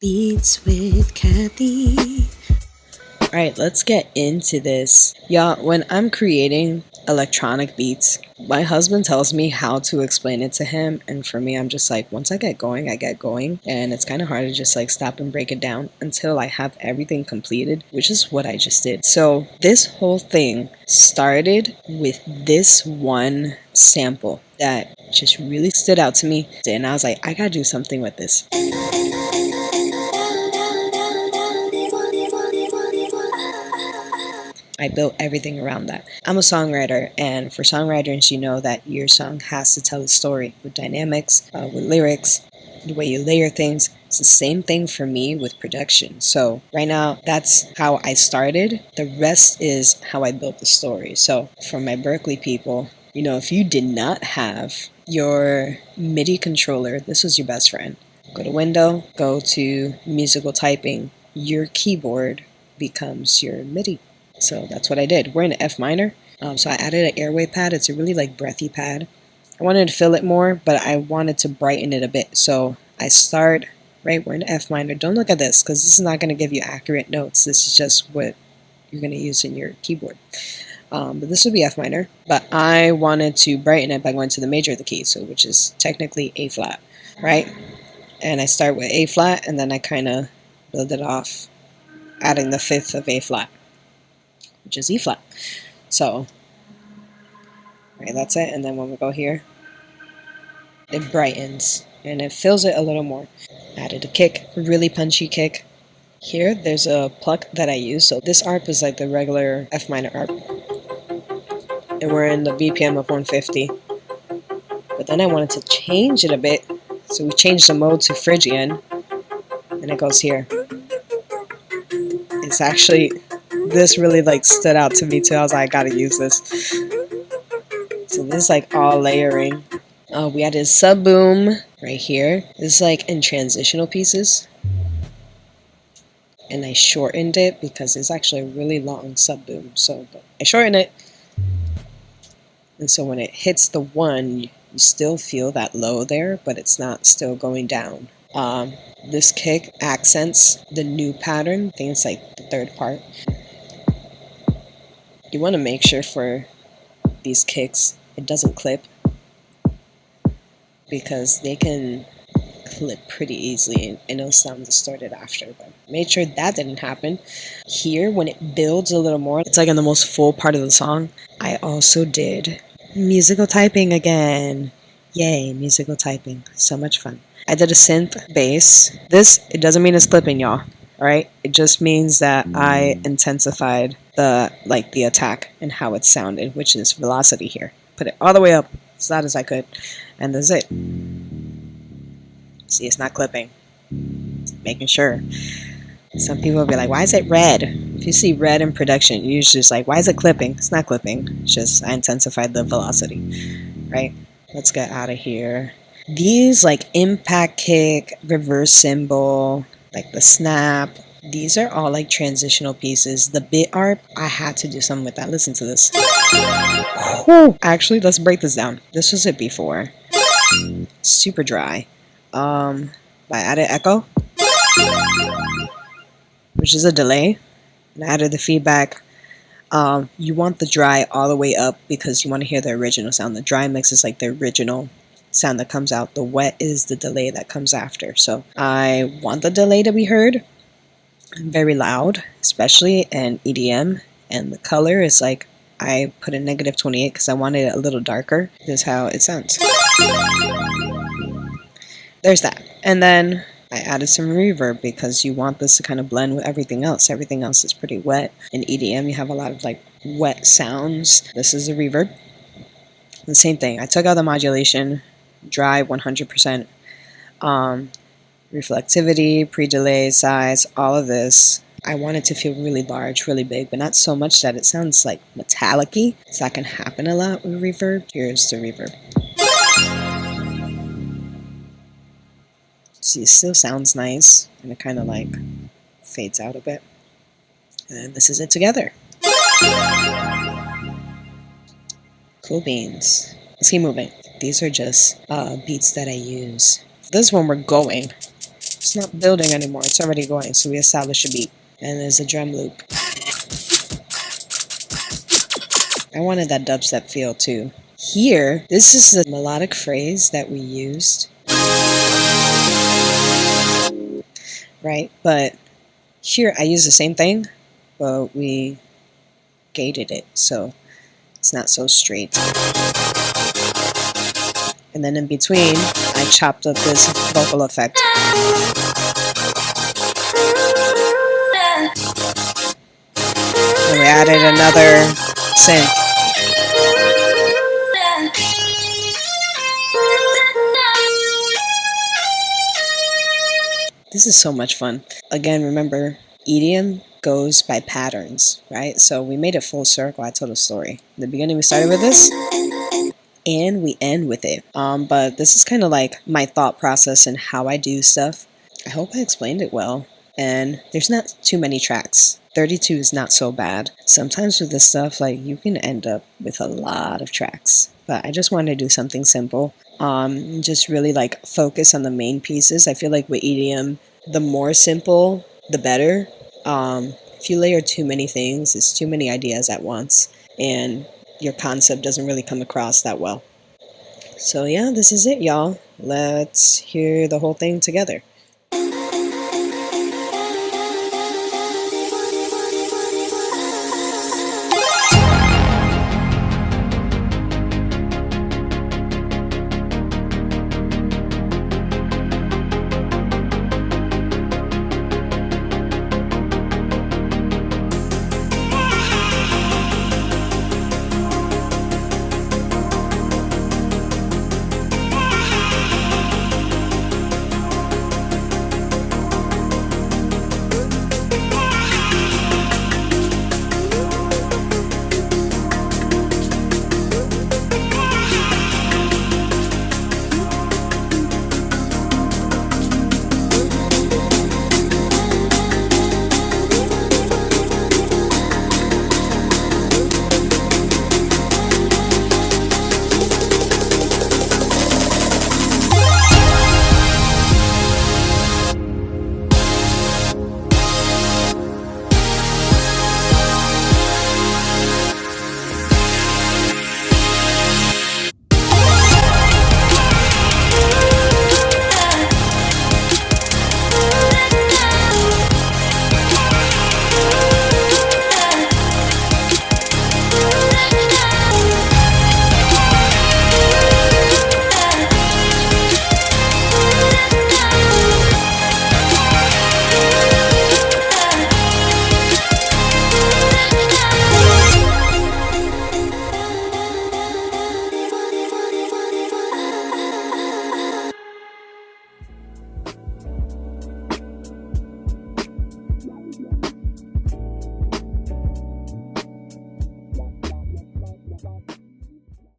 Beats with Kathy. Alright, let's get into this. Y'all, when I'm creating electronic beats, my husband tells me how to explain it to him, and for me, I'm just like, once I get going, and it's kind of hard to just like stop and break it down until I have everything completed, which is what I just did. So this whole thing started with this one sample that just really stood out to me, and I was like, I gotta do something with this. I built everything around that. I'm a songwriter, and for songwriters, you know that your song has to tell a story with dynamics, with lyrics, the way you layer things. It's the same thing for me with production. So right now, that's how I started. The rest is how I built the story. So for my Berkeley people, you know, if you did not have your MIDI controller, this was your best friend. Go to Window, go to musical typing. Your keyboard becomes your MIDI. So that's what I did. We're in F minor. So I added an airway pad. It's a really like breathy pad. I wanted to fill it more, but I wanted to brighten it a bit. So I start, right, we're in F minor. Don't look at this because this is not going to give you accurate notes. This is just what you're going to use in your keyboard. But this would be F minor. But I wanted to brighten it by going to the major of the key, so which is technically A flat, right? And I start with A flat, and then I kind of build it off, adding the fifth of A flat, which is E flat. So, right, that's it. And then when we go here, it brightens and it fills it a little more. Added a kick, really punchy kick. Here, there's a pluck that I use. So this ARP is like the regular F minor ARP, and we're in the BPM of 150. But then I wanted to change it a bit, so we changed the mode to Phrygian, and it goes here. It's actually, this really like stood out to me too. I was like, I gotta use this. So this is like all layering. We added sub boom right here. This is like in transitional pieces, and I shortened it because it's actually a really long sub boom. So I shortened it, and so when it hits the one, you still feel that low there, but it's not still going down. This kick accents the new pattern. I think it's like the third part. You want to make sure for these kicks it doesn't clip, because they can clip pretty easily and it'll sound distorted after. But made sure that didn't happen. Here, when it builds a little more, it's like in the most full part of the song. I also did musical typing again. Yay, musical typing. So much fun. I did a synth bass. This, it doesn't mean it's clipping, y'all. Alright? It just means that I intensified the attack and how it sounded, which is velocity here. Put it all the way up as loud as I could. And that's it. See, it's not clipping. Making sure. Some people will be like, why is it red? If you see red in production, you're just like, why is it clipping? It's not clipping. It's just I intensified the velocity. Right? Let's get out of here. These like impact kick, reverse cymbal, like the snap, these are all like transitional pieces. The bit ARP, I had to do something with that. Listen to this. Whew. Actually, let's break this down. This was it before. Super dry. I added echo, which is a delay, and I added the feedback. You want the dry all the way up because you want to hear the original sound. The dry mix is like the original sound that comes out. The wet is the delay that comes after. So I want the delay to be heard very loud, especially in EDM, and the color is like, I put a negative 28 because I wanted it a little darker. This is how it sounds. There's that. And then I added some reverb because you want this to kind of blend with everything else. Everything else is pretty wet. In EDM, you have a lot of like wet sounds. This is the reverb. The same thing. I took out the modulation, dry 100%. Reflectivity, pre-delay, size, all of this. I want it to feel really large, really big, but not so much that it sounds like metallic-y. So that can happen a lot with reverb. Here's the reverb. See, it still sounds nice, and it kind of like fades out a bit. And this is it together. Cool beans. Let's keep moving. These are just beats that I use. This is when we're going. It's not building anymore, it's already going, so we establish a beat. And there's a drum loop. I wanted that dubstep feel too. Here, this is the melodic phrase that we used. Right? But here I use the same thing, but we gated it, so it's not so straight. And then in between, I chopped up this vocal effect. And we added another synth. This is so much fun. Again, remember, EDM goes by patterns, right? So we made it full circle. I told a story. In the beginning, we started with this, and we end with it. But this is kind of like my thought process and how I do stuff. I hope I explained it well. And there's not too many tracks. 32 is not so bad. Sometimes with this stuff, like, you can end up with a lot of tracks. But I just wanted to do something simple. Just really like focus on the main pieces. I feel like with EDM, the more simple, the better. If you layer too many things, it's too many ideas at once, and your concept doesn't really come across that well. So yeah, this is it, y'all. Let's hear the whole thing together.